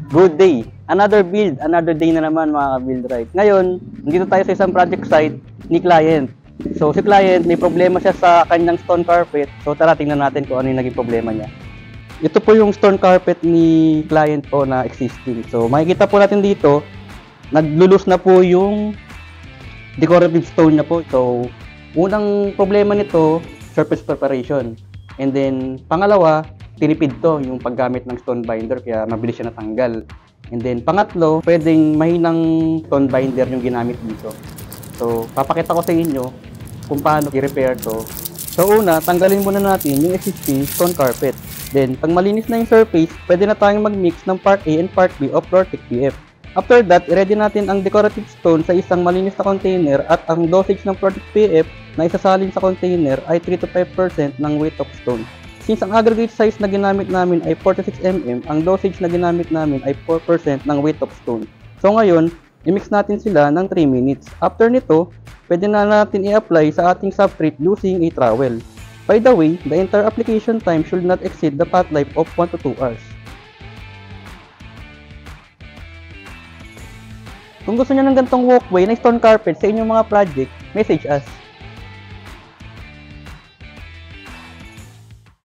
Good day! Another build, another day na naman mga ka-build right. Ngayon, nandito tayo sa isang project site ni client. So si client, may problema siya sa kanyang stone carpet. So tara, tingnan natin kung ano yung naging problema niya. Ito po yung stone carpet ni client po na existing. So makikita po natin dito, naglulus na po yung decorative stone na po. So unang problema nito, surface preparation. And then pangalawa, tinipid to yung paggamit ng stone binder kaya mabilis siya natanggal. And then pangatlo, pwedeng mahinang stone binder yung ginamit dito. So papakita ko sa inyo kung paano i-repair to. So una, tanggalin muna natin yung existing stone carpet. Then pag malinis na yung surface, pwede na tayong mag-mix ng part A and part B of Lortec PF. After that, i-ready natin ang decorative stone sa isang malinis na container at ang dosage ng Lortec PF na isasalin sa container ay 3 to 5% ng weight of stone. Since ang aggregate size na ginamit namin ay 46 mm, ang dosage na ginamit namin ay 4% ng weight of stone. So ngayon, i-mix natin sila ng 3 minutes. After nito, pwede na natin i-apply sa ating substrate using a trowel. By the way, the entire application time should not exceed the path life of 1 to 2 hours. Kung gusto niyo ng ganitong walkway na stone carpet sa inyong mga project, message us.